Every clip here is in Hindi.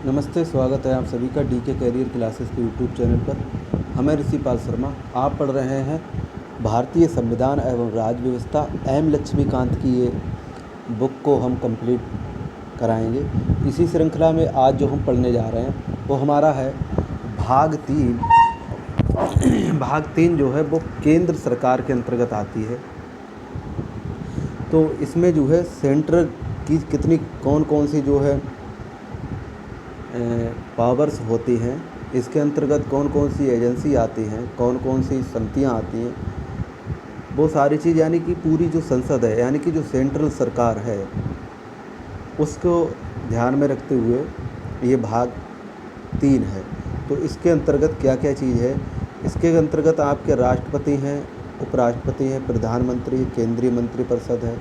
नमस्ते, स्वागत है आप सभी का डी के कैरियर क्लासेस के यूट्यूब चैनल पर। हमें ऋषिपाल शर्मा, आप पढ़ रहे हैं भारतीय संविधान एवं राज्य व्यवस्था। एम लक्ष्मीकांत की ये बुक को हम कंप्लीट कराएंगे। इसी श्रृंखला में आज जो हम पढ़ने जा रहे हैं वो हमारा है भाग 3। भाग 3 जो है वो केंद्र सरकार के अंतर्गत आती है। तो इसमें जो है सेंटर की कितनी कौन कौन सी जो है पावर्स होती हैं, इसके अंतर्गत कौन कौन सी एजेंसी आती हैं, कौन कौन सी समितियां आती हैं, वो सारी चीज़, यानी कि पूरी जो संसद है, यानी कि जो सेंट्रल सरकार है, उसको ध्यान में रखते हुए ये भाग 3 है। तो इसके अंतर्गत क्या क्या चीज़ है? इसके अंतर्गत आपके राष्ट्रपति हैं, उपराष्ट्रपति हैं, प्रधानमंत्री, केंद्रीय मंत्रिपरिषद है,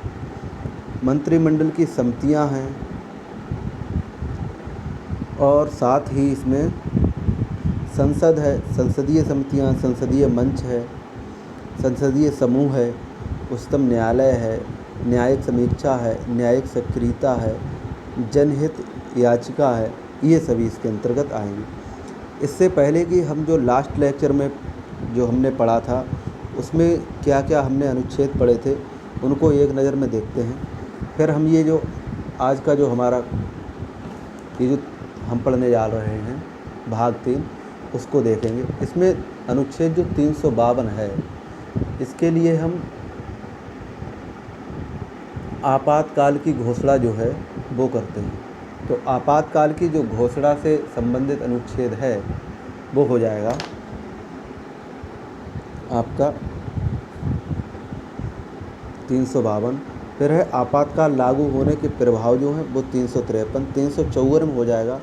मंत्रिमंडल की समितियां हैं, और साथ ही इसमें संसद है, संसदीय समितियां, संसदीय मंच है, संसदीय समूह है, उच्चतम न्यायालय है, न्यायिक समीक्षा है, न्यायिक सक्रियता है, जनहित याचिका है। ये सभी इसके अंतर्गत आएंगे। इससे पहले कि हम जो लास्ट लेक्चर में जो हमने पढ़ा था उसमें क्या क्या हमने अनुच्छेद पढ़े थे, उनको एक नज़र में देखते हैं। फिर हम ये जो आज का जो हमारा ये जो हम पढ़ने जा रहे हैं भाग 3, उसको देखेंगे। इसमें अनुच्छेद जो 352 है, इसके लिए हम आपातकाल की घोषणा जो है वो करते हैं। तो आपातकाल की जो घोषणा से संबंधित अनुच्छेद है वो हो जाएगा आपका 352। फिर है आपातकाल लागू होने के प्रभाव जो हैं वो 353। 354 में हो जाएगा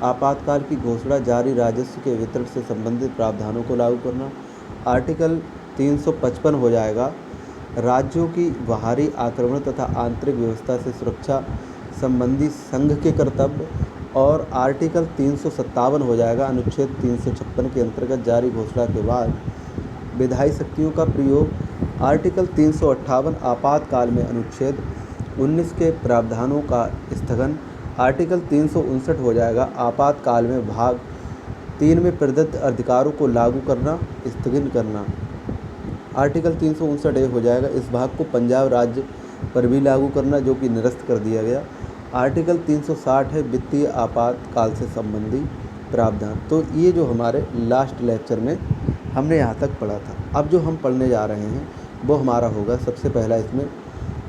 आपातकाल की घोषणा जारी राजस्व के वितरण से संबंधित प्रावधानों को लागू करना। आर्टिकल 355 हो जाएगा राज्यों की बाहरी आक्रमण तथा आंतरिक व्यवस्था से सुरक्षा संबंधी संघ के कर्तव्य। और आर्टिकल 357 हो जाएगा अनुच्छेद 356 के अंतर्गत जारी घोषणा के बाद विधायी शक्तियों का प्रयोग। आर्टिकल 358 आपातकाल में अनुच्छेद 19 के प्रावधानों का स्थगन। आर्टिकल 359 हो जाएगा आपातकाल में भाग 3 में प्रदत्त अधिकारों को लागू करना, स्थगित करना। आर्टिकल 359 हो जाएगा इस भाग को पंजाब राज्य पर भी लागू करना, जो कि निरस्त कर दिया गया। आर्टिकल 360 है वित्तीय आपातकाल से संबंधी प्रावधान। तो ये जो हमारे लास्ट लेक्चर में हमने यहाँ तक पढ़ा था। अब जो हम पढ़ने जा रहे हैं वो हमारा होगा सबसे पहला इसमें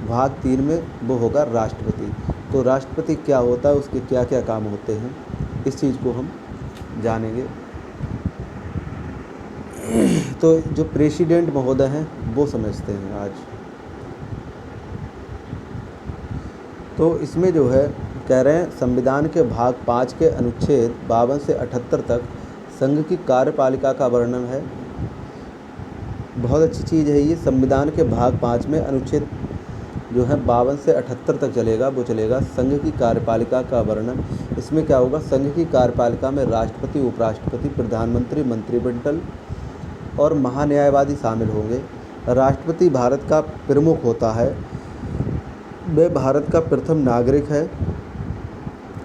भाग 3 में वो होगा राष्ट्रपति। तो राष्ट्रपति क्या होता है, उसके क्या क्या काम होते हैं, इस चीज़ को हम जानेंगे। तो जो प्रेसिडेंट महोदय हैं वो समझते हैं आज। तो इसमें जो है कह रहे हैं संविधान के भाग 5 के अनुच्छेद 52 से 78 तक संघ की कार्यपालिका का वर्णन है। बहुत अच्छी चीज़ है ये। संविधान के भाग 5 में अनुच्छेद जो है 52 से 78 तक चलेगा, वो चलेगा संघ की कार्यपालिका का वर्णन। इसमें क्या होगा, संघ की कार्यपालिका में राष्ट्रपति, उपराष्ट्रपति, प्रधानमंत्री, मंत्रिमंडल और महान्यायवादी शामिल होंगे। राष्ट्रपति भारत का प्रमुख होता है, वह भारत का प्रथम नागरिक है।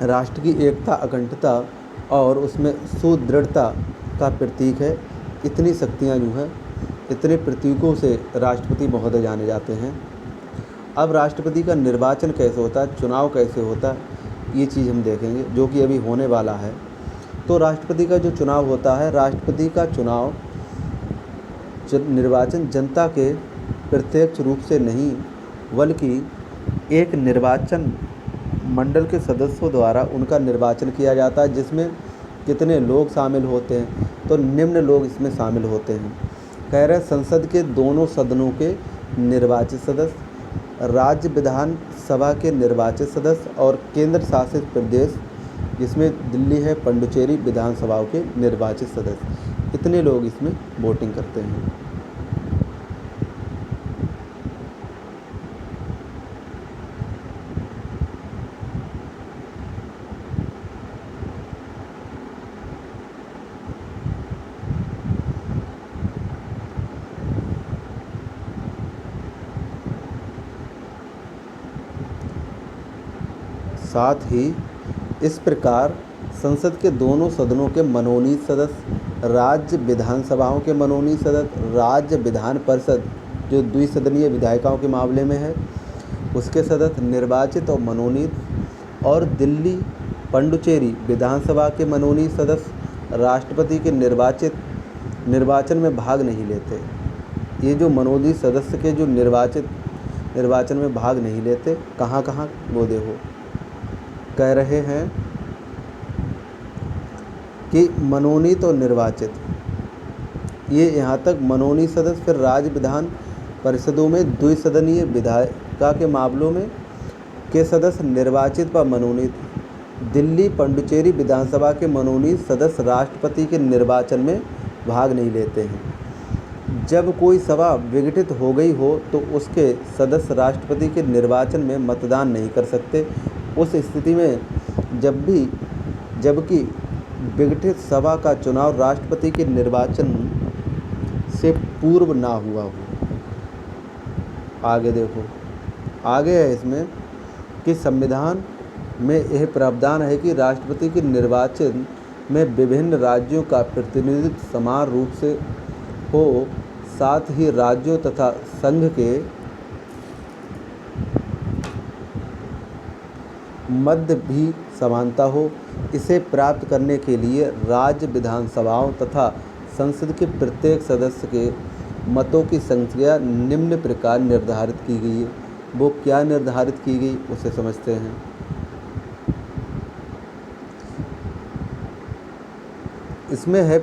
राष्ट्र की एकता, अखंडता और उसमें सुदृढ़ता का प्रतीक है। इतनी शक्तियाँ जो हैं, इतने प्रतीकों से राष्ट्रपति महोदय जाने जाते हैं। अब राष्ट्रपति का निर्वाचन कैसे होता है, चुनाव कैसे होता है, ये चीज़ हम देखेंगे, जो कि अभी होने वाला है। तो राष्ट्रपति का जो चुनाव होता है, राष्ट्रपति का चुनाव निर्वाचन जनता के प्रत्यक्ष रूप से नहीं, बल्कि एक निर्वाचन मंडल के सदस्यों द्वारा उनका निर्वाचन किया जाता है। जिसमें कितने लोग शामिल होते हैं, तो निम्न लोग इसमें शामिल होते हैं। कह रहे संसद के दोनों सदनों के निर्वाचित सदस्य, राज्य विधान सभा के निर्वाचित सदस्य और केंद्र शासित प्रदेश जिसमें दिल्ली है, पुडुचेरी विधानसभाओं के निर्वाचित सदस्य, इतने लोग इसमें वोटिंग करते हैं। साथ ही इस प्रकार संसद के दोनों सदनों के मनोनीत सदस्य, राज्य विधानसभाओं के मनोनीत सदस्य, राज्य विधान परिषद जो द्विसदनीय विधायिकाओं के मामले में है उसके सदस्य निर्वाचित और मनोनीत, और दिल्ली पुडुचेरी विधानसभा के मनोनीत सदस्य राष्ट्रपति के निर्वाचन में भाग नहीं लेते। ये जो मनोनीत सदस्य के जो निर्वाचन में भाग नहीं लेते, कहाँ कहाँ वो देखो कह रहे हैं कि मनोनीत और निर्वाचित, ये यहाँ तक मनोनीत सदस्य, फिर राज्य विधान परिषदों में द्विसदनीय विधायिका के मामलों में के सदस्य निर्वाचित व मनोनीत, दिल्ली पुडुचेरी विधानसभा के मनोनीत सदस्य राष्ट्रपति के निर्वाचन में भाग नहीं लेते हैं। जब कोई सभा विघटित हो गई हो तो उसके सदस्य राष्ट्रपति के निर्वाचन में मतदान नहीं कर सकते। उस स्थिति में जबकि विघटित सभा का चुनाव राष्ट्रपति के निर्वाचन से पूर्व ना हुआ हो। आगे देखो, आगे है इसमें कि संविधान में यह प्रावधान है कि राष्ट्रपति के निर्वाचन में विभिन्न राज्यों का प्रतिनिधित्व समान रूप से हो, साथ ही राज्यों तथा संघ के मध्य भी समानता हो। इसे प्राप्त करने के लिए राज्य विधानसभाओं तथा संसद के प्रत्येक सदस्य के मतों की संख्या निम्न प्रकार निर्धारित की गई है। वो क्या निर्धारित की गई उसे समझते हैं। इसमें है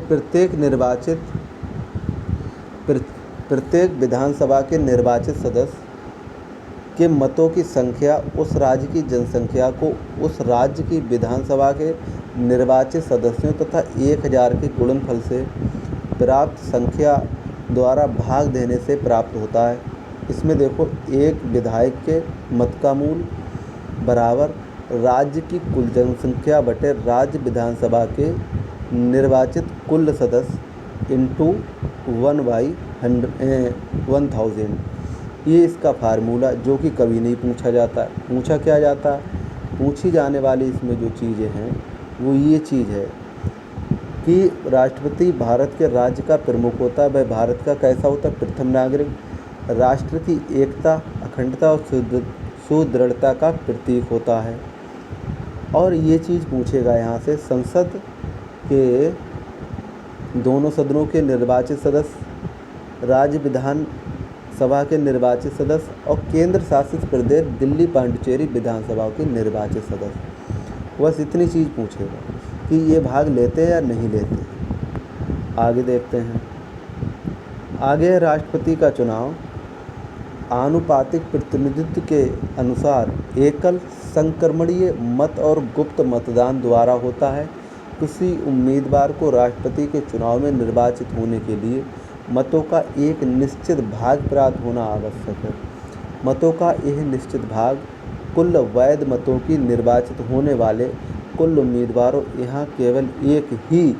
प्रत्येक विधानसभा के निर्वाचित सदस्य के मतों की संख्या उस राज्य की जनसंख्या को उस राज्य की विधानसभा के निर्वाचित सदस्यों तथा 1000 के गुणनफल से प्राप्त संख्या द्वारा भाग देने से प्राप्त होता है। इसमें देखो, एक विधायक के मत का मूल बराबर राज्य की कुल जनसंख्या बटे राज्य विधानसभा के निर्वाचित कुल सदस्य इंटू 1/1000। ये इसका फार्मूला जो कि कभी नहीं पूछा जाता। पूछा क्या जाता? पूछी जाने वाली इसमें जो चीज़ें हैं वो ये चीज़ है कि राष्ट्रपति भारत के राज्य का प्रमुख होता है। वह भारत का कैसा होता है? प्रथम नागरिक, राष्ट्र की एकता, अखंडता और सुदृढ़ता का प्रतीक होता है। और ये चीज़ पूछेगा यहाँ से, संसद के दोनों सदनों के निर्वाचित सदस्य, राज्य विधान सभा के निर्वाचित सदस्य और केंद्र शासित प्रदेश दिल्ली पुडुचेरी विधानसभा के निर्वाचित सदस्य। बस इतनी चीज़ पूछेगा कि ये भाग लेते हैं या नहीं लेते। आगे देखते हैं। आगे है राष्ट्रपति का चुनाव आनुपातिक प्रतिनिधित्व के अनुसार एकल संक्रमणीय मत और गुप्त मतदान द्वारा होता है। किसी उम्मीदवार को राष्ट्रपति के चुनाव में निर्वाचित होने के लिए मतों का एक निश्चित भाग प्राप्त होना आवश्यक है। मतों का यह निश्चित भाग कुल वैध मतों की निर्वाचित होने वाले कुल उम्मीदवारों, यहाँ केवल एक ही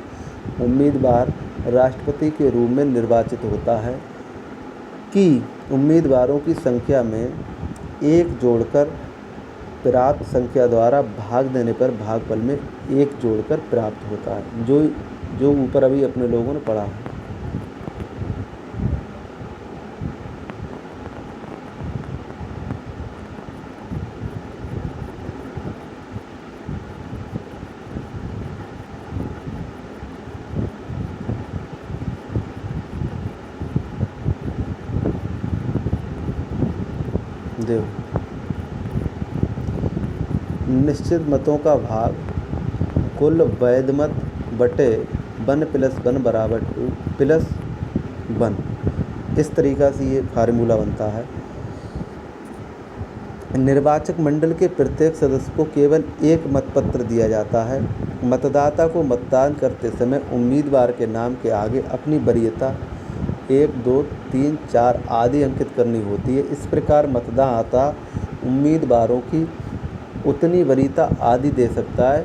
उम्मीदवार राष्ट्रपति के रूप में निर्वाचित होता है कि उम्मीदवारों की संख्या में एक जोड़कर प्राप्त संख्या द्वारा भाग देने पर भागफल में एक जोड़कर प्राप्त होता है, जो ऊपर अभी अपने लोगों ने पढ़ा है। निश्चित मतों का भाग कुल वैध मत बटे 1 + 1 = 2 + 1। इस तरीक़ा से ये फार्मूला बनता है। निर्वाचक मंडल के प्रत्येक सदस्य को केवल एक मतपत्र दिया जाता है। मतदाता को मतदान करते समय उम्मीदवार के नाम के आगे अपनी वरीयता 1, 2, 3, 4 आदि अंकित करनी होती है। इस प्रकार मतदाता उम्मीदवारों की उतनी वरीयता आदि दे सकता है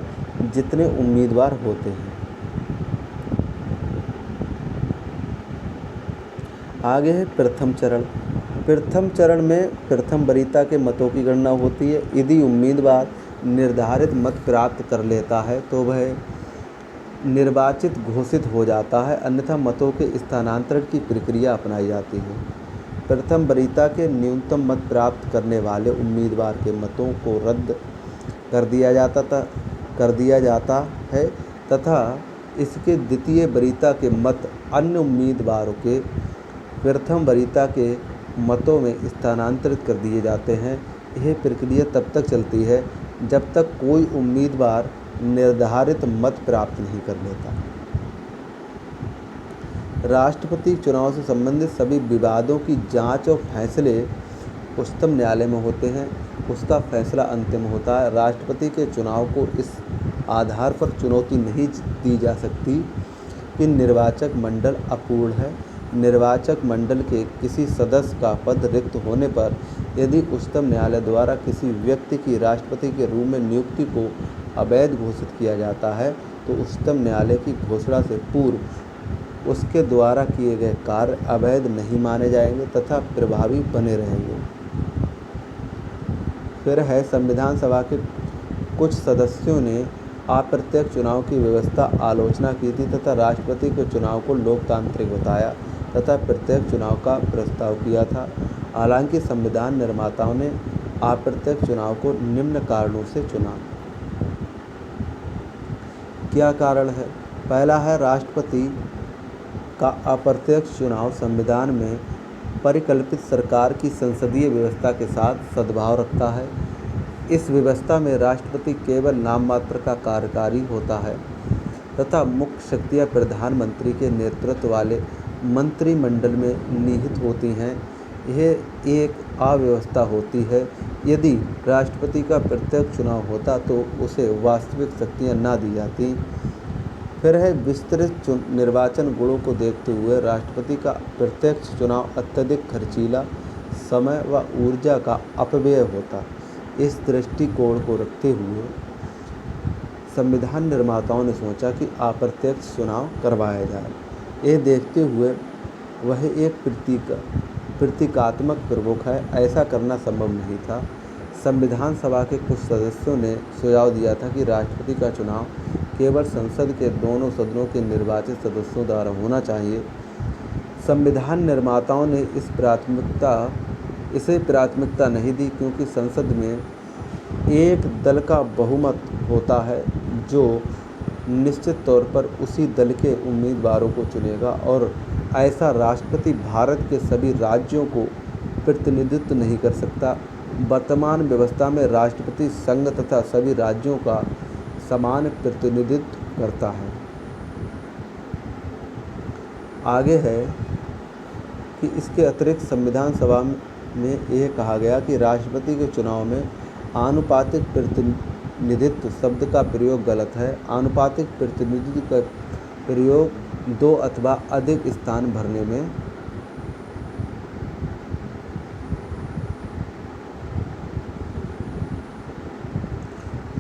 जितने उम्मीदवार होते हैं। आगे है प्रथम चरण। प्रथम चरण में प्रथम वरीयता के मतों की गणना होती है। यदि उम्मीदवार निर्धारित मत प्राप्त कर लेता है तो वह निर्वाचित घोषित हो जाता है, अन्यथा मतों के स्थानांतरण की प्रक्रिया अपनाई जाती है। प्रथम वरीयता के न्यूनतम मत प्राप्त करने वाले उम्मीदवार के मतों को रद्द कर दिया जाता है तथा इसके द्वितीय वरीयता के मत अन्य उम्मीदवारों के प्रथम वरीयता के मतों में स्थानांतरित कर दिए जाते हैं। यह प्रक्रिया तब तक चलती है जब तक कोई उम्मीदवार निर्धारित मत प्राप्त नहीं कर लेता। राष्ट्रपति चुनाव से संबंधित सभी विवादों की जांच और फैसले उच्चतम न्यायालय में होते हैं। उसका फैसला अंतिम होता है। राष्ट्रपति के चुनाव को इस आधार पर चुनौती नहीं दी जा सकती कि निर्वाचक मंडल अपूर्ण है। निर्वाचक मंडल के किसी सदस्य का पद रिक्त होने पर यदि उच्चतम न्यायालय द्वारा किसी व्यक्ति की राष्ट्रपति के रूप में नियुक्ति को अवैध घोषित किया जाता है तो उच्चतम न्यायालय की घोषणा से पूर्व उसके द्वारा किए गए कार्य अवैध नहीं माने जाएंगे तथा प्रभावी बने रहेंगे। फिर है संविधान सभा के कुछ सदस्यों ने अप्रत्यक्ष चुनाव की व्यवस्था आलोचना की थी तथा राष्ट्रपति के चुनाव को लोकतांत्रिक बताया तथा प्रत्यक्ष चुनाव का प्रस्ताव किया था। हालांकि संविधान निर्माताओं ने अप्रत्यक्ष चुनाव को निम्न कारणों से चुना। क्या कारण है? पहला है राष्ट्रपति का अप्रत्यक्ष चुनाव संविधान में परिकल्पित सरकार की संसदीय व्यवस्था के साथ सद्भाव रखता है। इस व्यवस्था में राष्ट्रपति केवल नाम मात्र का कार्यकारी होता है तथा मुख्य शक्तियां प्रधानमंत्री के नेतृत्व वाले मंत्रिमंडल में निहित होती हैं। यह एक अव्यवस्था होती है। यदि राष्ट्रपति का प्रत्यक्ष चुनाव होता तो उसे वास्तविक शक्तियां न दी जाती। फिर है विस्तृत निर्वाचन गुणों को देखते हुए राष्ट्रपति का प्रत्यक्ष चुनाव अत्यधिक खर्चीला, समय व ऊर्जा का अपव्यय होता। इस दृष्टिकोण को रखते हुए संविधान निर्माताओं ने सोचा कि अप्रत्यक्ष चुनाव करवाया जाए। यह देखते हुए वह एक प्रतीकात्मक प्रमुख है, ऐसा करना संभव नहीं था। संविधान सभा के कुछ सदस्यों ने सुझाव दिया था कि राष्ट्रपति का चुनाव केवल संसद के दोनों सदनों के निर्वाचित सदस्यों द्वारा होना चाहिए। संविधान निर्माताओं ने इसे प्राथमिकता नहीं दी क्योंकि संसद में एक दल का बहुमत होता है जो निश्चित तौर पर उसी दल के उम्मीदवारों को चुनेगा और ऐसा राष्ट्रपति भारत के सभी राज्यों को प्रतिनिधित्व नहीं कर सकता। वर्तमान व्यवस्था में राष्ट्रपति संघ तथा सभी राज्यों का समान प्रतिनिधित्व करता है। आगे है कि इसके अतिरिक्त संविधान सभा में यह कहा गया कि राष्ट्रपति के चुनाव में आनुपातिक प्रतिनिधित्व शब्द का प्रयोग गलत है। आनुपातिक प्रतिनिधित्व का प्रयोग दो अथवा अधिक स्थान भरने में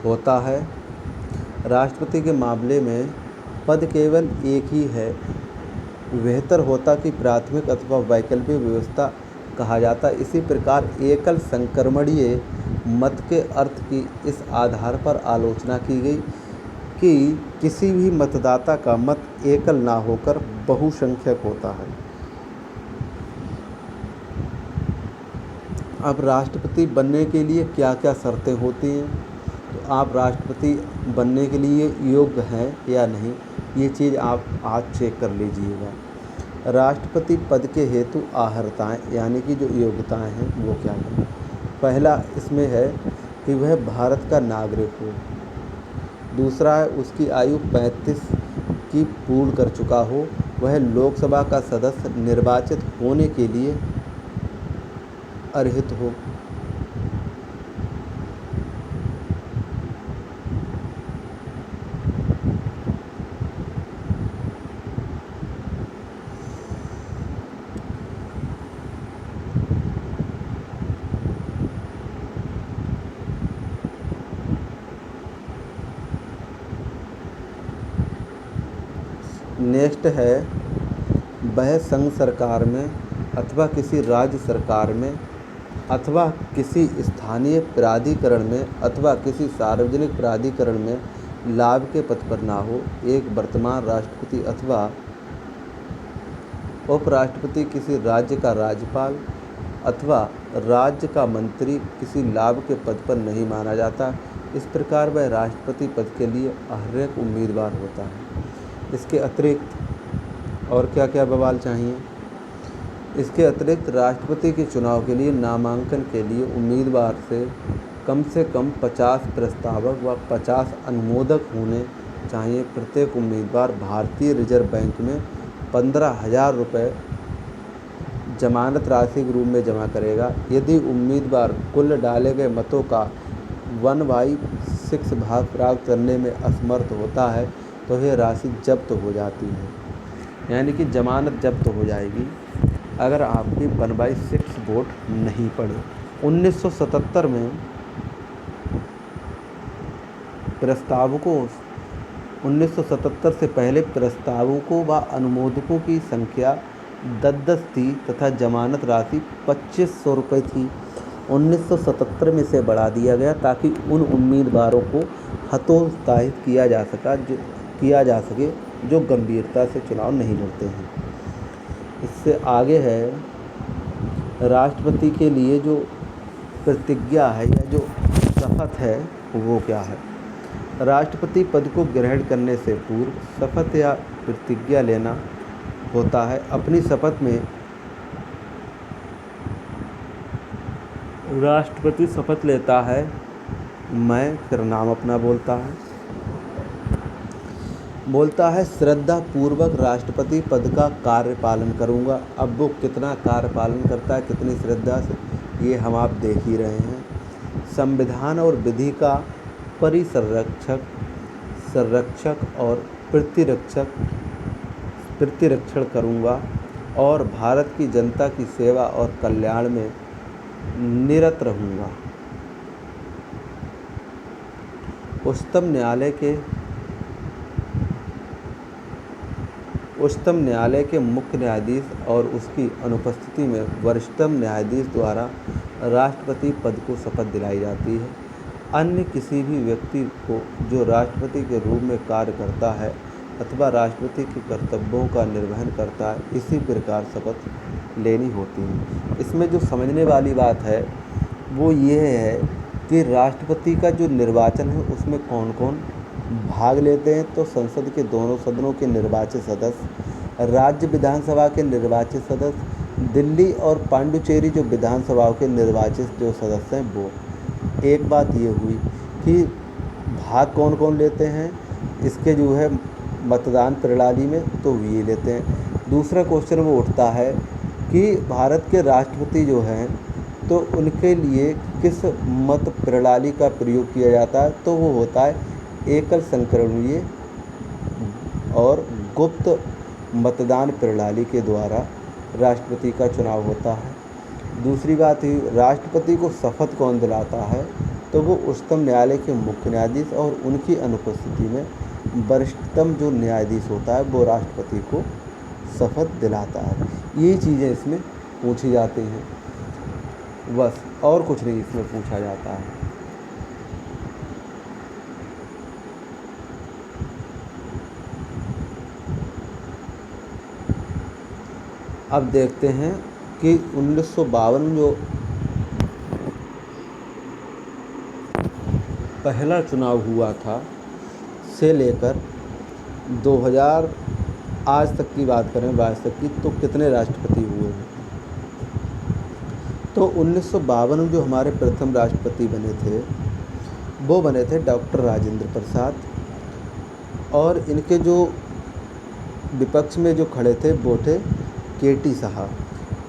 होता है। राष्ट्रपति के मामले में पद केवल एक ही है। बेहतर होता कि प्राथमिक अथवा वैकल्पिक व्यवस्था कहा जाता। इसी प्रकार एकल संक्रमणीय मत के अर्थ की इस आधार पर आलोचना की गई कि किसी भी मतदाता का मत एकल ना होकर बहुसंख्यक होता है। अब राष्ट्रपति बनने के लिए क्या क्या शर्तें होती हैं, तो आप राष्ट्रपति बनने के लिए योग्य हैं या नहीं, ये चीज़ आप आज चेक कर लीजिएगा। राष्ट्रपति पद के हेतु अर्हताएँ यानी कि जो योग्यताएं हैं वो क्या हैं। पहला इसमें है कि वह भारत का नागरिक हो। दूसरा है उसकी आयु 35 की पूर्ण कर चुका हो। वह लोकसभा का सदस्य निर्वाचित होने के लिए अर्हित हो। नेक्स्ट है वह संघ सरकार में अथवा किसी राज्य सरकार में अथवा किसी स्थानीय प्राधिकरण में अथवा किसी सार्वजनिक प्राधिकरण में लाभ के पद पर ना हो। एक वर्तमान राष्ट्रपति अथवा उपराष्ट्रपति किसी राज्य का राज्यपाल अथवा राज्य का मंत्री किसी लाभ के पद पर नहीं माना जाता। इस प्रकार वह राष्ट्रपति पद के लिए अर्हक उम्मीदवार होता है। इसके अतिरिक्त और क्या क्या बवाल चाहिए? इसके अतिरिक्त राष्ट्रपति के चुनाव के लिए नामांकन के लिए उम्मीदवार से कम 50 प्रस्तावक व 50 अनुमोदक होने चाहिए। प्रत्येक उम्मीदवार भारतीय रिजर्व बैंक में 15,000 रुपये जमानत राशि के रूप में जमा करेगा। यदि उम्मीदवार कुल डाले गए मतों का 1/6 भाग प्राप्त करने में असमर्थ होता है तो यह राशि जब्त हो जाती है, यानी कि जमानत जब्त हो जाएगी अगर आपकी 1/6 वोट नहीं पड़े। 1977 में प्रस्तावकों 1977 से पहले प्रस्तावकों व अनुमोदकों की संख्या 10-10 थी तथा जमानत राशि 2500 रुपये थी। 1977 में इसे बढ़ा दिया गया ताकि उन उम्मीदवारों को हतोत्साहित किया जा सके जो गंभीरता से चुनाव नहीं लड़ते हैं। इससे आगे है राष्ट्रपति के लिए जो प्रतिज्ञा है या जो शपथ है वो क्या है। राष्ट्रपति पद को ग्रहण करने से पूर्व शपथ या प्रतिज्ञा लेना होता है। अपनी शपथ में राष्ट्रपति शपथ लेता है, मैं फिर नाम अपना बोलता है श्रद्धा पूर्वक राष्ट्रपति पद का कार्य पालन करूँगा। अब वो कितना कार्य पालन करता है, कितनी श्रद्धा से, ये हम आप देख ही रहे हैं। संविधान और विधि का संरक्षक और प्रतिरक्षण करूँगा और भारत की जनता की सेवा और कल्याण में निरत रहूँगा। उच्चतम न्यायालय के मुख्य न्यायाधीश और उसकी अनुपस्थिति में वरिष्ठतम न्यायाधीश द्वारा राष्ट्रपति पद को शपथ दिलाई जाती है। अन्य किसी भी व्यक्ति को जो राष्ट्रपति के रूप में कार्य करता है अथवा राष्ट्रपति के कर्तव्यों का निर्वहन करता है, इसी प्रकार शपथ लेनी होती है। इसमें जो समझने वाली बात है वो ये है कि राष्ट्रपति का जो निर्वाचन है उसमें कौन कौन भाग लेते हैं। तो संसद के दोनों सदनों के निर्वाचित सदस्य, राज्य विधानसभा के निर्वाचित सदस्य, दिल्ली और पांडुचेरी जो विधानसभाओं के निर्वाचित जो सदस्य हैं वो। एक बात ये हुई कि भाग कौन कौन लेते हैं इसके जो है मतदान प्रणाली में, तो ये लेते हैं। दूसरा क्वेश्चन वो उठता है कि भारत के राष्ट्रपति जो हैं तो उनके लिए किस मत प्रणाली का प्रयोग किया जाता है, तो वो होता है एकल संक्रमणीय और गुप्त मतदान प्रणाली के द्वारा राष्ट्रपति का चुनाव होता है। दूसरी बात ही राष्ट्रपति को शपथ कौन दिलाता है, तो वो उच्चतम न्यायालय के मुख्य न्यायाधीश और उनकी अनुपस्थिति में वरिष्ठतम जो न्यायाधीश होता है वो राष्ट्रपति को शपथ दिलाता है। यही चीज़ें इसमें पूछी जाती हैं, बस और कुछ नहीं इसमें पूछा जाता है। अब देखते हैं कि 1952 जो पहला चुनाव हुआ था से लेकर 2000 आज तक की बात करें 22 तक की, तो कितने राष्ट्रपति हुए हैं। तो 1952 में जो हमारे प्रथम राष्ट्रपति बने थे वो बने थे डॉक्टर राजेंद्र प्रसाद, और इनके जो विपक्ष में जो खड़े थे वो थे KT साहब,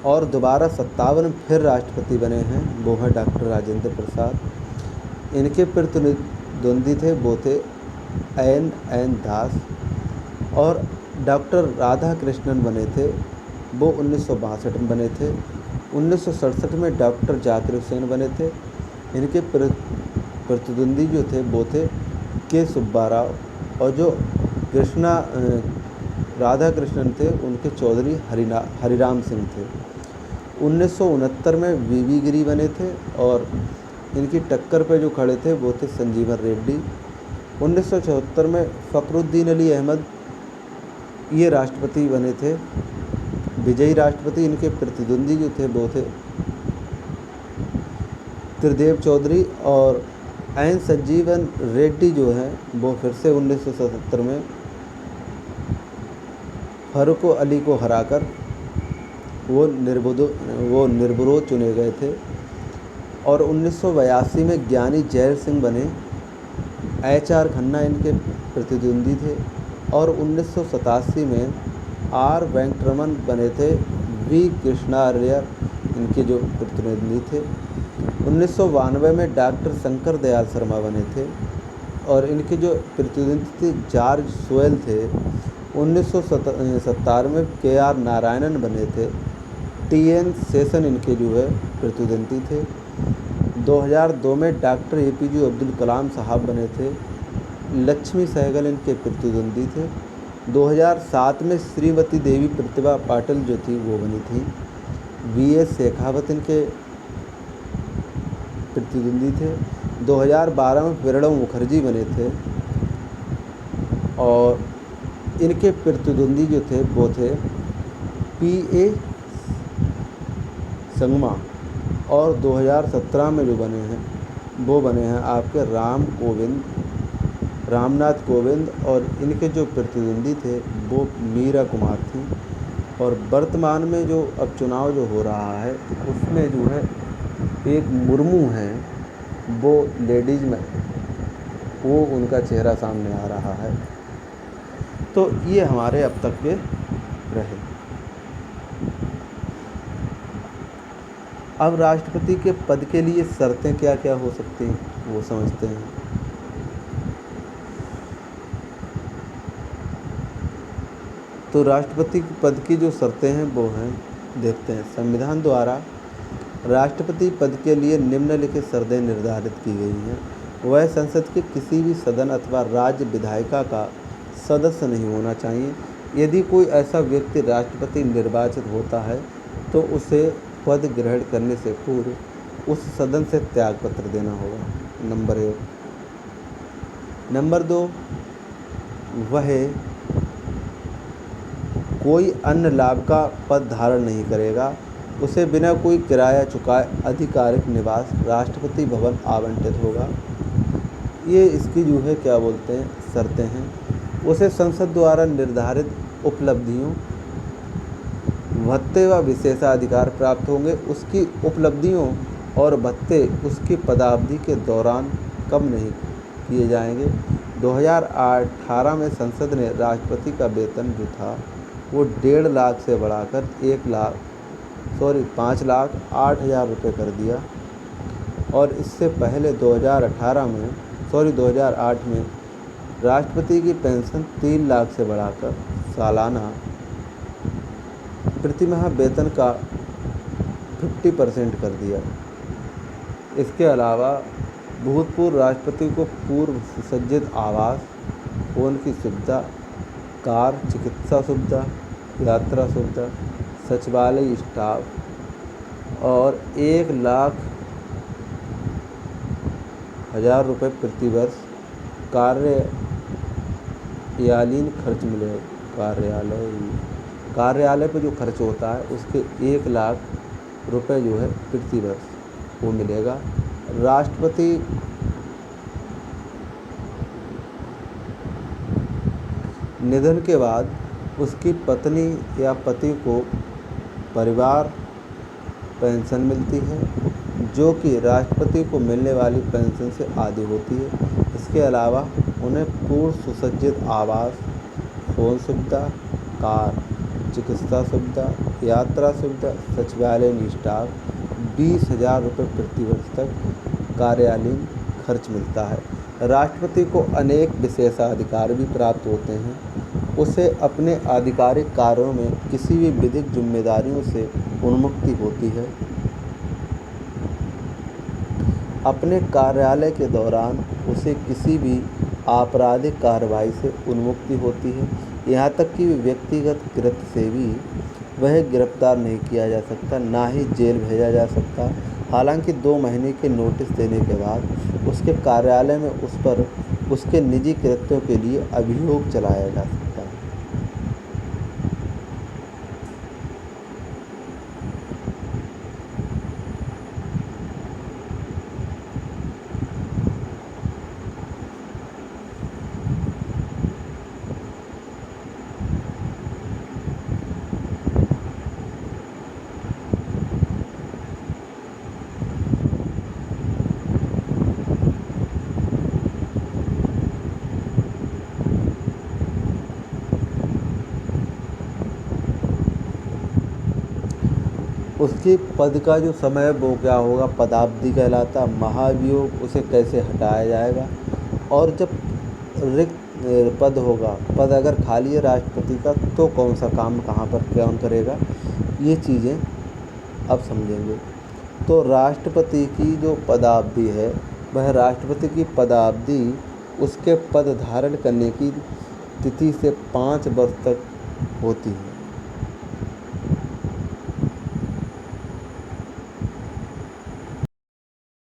और दोबारा 57 फिर राष्ट्रपति बने हैं वो हैं डॉक्टर राजेंद्र प्रसाद। इनके प्रतिद्वंदी थे वो थे NN दास, और डॉक्टर राधा कृष्णन बने थे वो 1962 में बने थे। 1967 में डॉक्टर जाकिर हुसैन बने थे। इनके प्रतिद्वंदी जो थे वो थे K सुब्बा राव, और जो राधा कृष्णन थे उनके चौधरी हरिराम सिंह थे। 1969 में वीवी गिरी बने थे और इनकी टक्कर पे जो खड़े थे वो थे संजीवन रेड्डी। 1974 में फ़खरुद्दीन अली अहमद ये राष्ट्रपति बने थे, विजयी राष्ट्रपति। इनके प्रतिद्वंदी जो थे वो थे त्रिदेव चौधरी, और एन संजीवन रेड्डी जो हैं वो फिर से 1977 में फारूक अली को हराकर वो निर्विरोध चुने गए थे। और 1982 में ज्ञानी जैल सिंह बने, HR खन्ना इनके प्रतिद्वंदी थे। और 1987 में R वेंकटरमन बने थे, V कृष्णार्यर इनके जो प्रतिद्वंदी थे। 1992 में डॉक्टर शंकर दयाल शर्मा बने थे और इनके जो प्रतिद्वंदी थे जॉर्ज सोएल थे। 1997 में KR नारायणन बने थे, TN सेशन इनके जो है प्रतिद्वंदी थे। 2002 में डॉक्टर APJ अब्दुल कलाम साहब बने थे, लक्ष्मी सहगल इनके प्रतिद्वंदी थे। 2007 में श्रीमती देवी प्रतिभा पाटिल जो थी वो बनी थी, VS शेखावत इनके प्रतिद्वंदी थे। 2012 में प्रणब मुखर्जी बने थे और इनके प्रतिद्वंदी जो थे वो थे PA संगमा। और 2017 में जो बने हैं वो बने हैं आपके रामनाथ कोविंद, और इनके जो प्रतिद्वंदी थे वो मीरा कुमार थी। और वर्तमान में जो अब चुनाव जो हो रहा है उसमें जो है एक मुर्मू हैं, वो लेडीज़ में वो उनका चेहरा सामने आ रहा है। तो ये हमारे अब तक के रहे। अब राष्ट्रपति के पद के लिए शर्तें क्या क्या हो सकती हैं वो समझते हैं। तो राष्ट्रपति के पद की जो शर्तें हैं वो हैं, देखते हैं। संविधान द्वारा राष्ट्रपति पद के लिए निम्नलिखित शर्तें निर्धारित की गई हैं। वह संसद के किसी भी सदन अथवा राज्य विधायिका का सदस्य नहीं होना चाहिए। यदि कोई ऐसा व्यक्ति राष्ट्रपति निर्वाचित होता है तो उसे पद ग्रहण करने से पूर्व उस सदन से त्यागपत्र देना होगा, नंबर 1। नंबर 2, वह कोई अन्य लाभ का पद धारण नहीं करेगा। उसे बिना कोई किराया चुकाए आधिकारिक निवास राष्ट्रपति भवन आवंटित होगा। ये इसकी जो है क्या बोलते हैं शर्तें हैं। उसे संसद द्वारा निर्धारित उपलब्धियों, भत्ते व विशेषाधिकार प्राप्त होंगे। उसकी उपलब्धियों और भत्ते उसकी पदावधि के दौरान कम नहीं किए जाएंगे। 2018 में संसद ने राष्ट्रपति का वेतन जो था वो 1.5 लाख से बढ़ाकर 5,08,000 रुपये कर दिया। और इससे पहले 2008 में राष्ट्रपति की पेंशन 3 लाख से बढ़ाकर सालाना प्रतिमाह वेतन का 50% कर दिया। इसके अलावा भूतपूर्व राष्ट्रपति को पूर्व सुसज्जित आवास, फोन की सुविधा, कार, चिकित्सा सुविधा, यात्रा सुविधा, सचिवालय स्टाफ और 1,00,000 रुपये प्रति वर्ष कार्यालयीन खर्च मिलेगा। कार्यालय पे जो खर्च होता है उसके 1 लाख रुपए जो है प्रति वर्ष वो मिलेगा। राष्ट्रपति निधन के बाद उसकी पत्नी या पति को परिवार पेंशन मिलती है, जो कि राष्ट्रपति को मिलने वाली पेंशन से आधी होती है। इसके अलावा उन्हें पूर्व सुसज्जित आवास, फोन सुविधा, कार, चिकित्सा सुविधा, यात्रा सुविधा, सचिवालय स्टाफ 20,000 रुपये प्रति वर्ष तक कार्यालयीन खर्च मिलता है। राष्ट्रपति को अनेक विशेषाधिकार भी प्राप्त होते हैं। उसे अपने आधिकारिक कार्यों में किसी भी विधिक जिम्मेदारियों से उन्मुक्ति होती है। अपने कार्यालय के दौरान उसे किसी भी आपराधिक कार्रवाई से उन्मुक्ति होती है। यहाँ तक कि व्यक्तिगत कृत्य से भी वह गिरफ्तार नहीं किया जा सकता, ना ही जेल भेजा जा सकता। हालांकि 2 महीने के नोटिस देने के बाद उसके कार्यालय में उस पर उसके निजी कृत्यों के लिए अभियोग चलाया जा सकता है। उसके पद का जो समय है वो क्या होगा, पदावधि कहलाता। महाभियोग, उसे कैसे हटाया जाएगा, और जब रिक्त पद होगा, पद अगर खाली है राष्ट्रपति का, तो कौन सा काम कहाँ पर कौन करेगा, ये चीज़ें अब समझेंगे। तो राष्ट्रपति की जो पदावधि है, वह राष्ट्रपति की पदावधि उसके पद धारण करने की तिथि से 5 वर्ष तक होती है।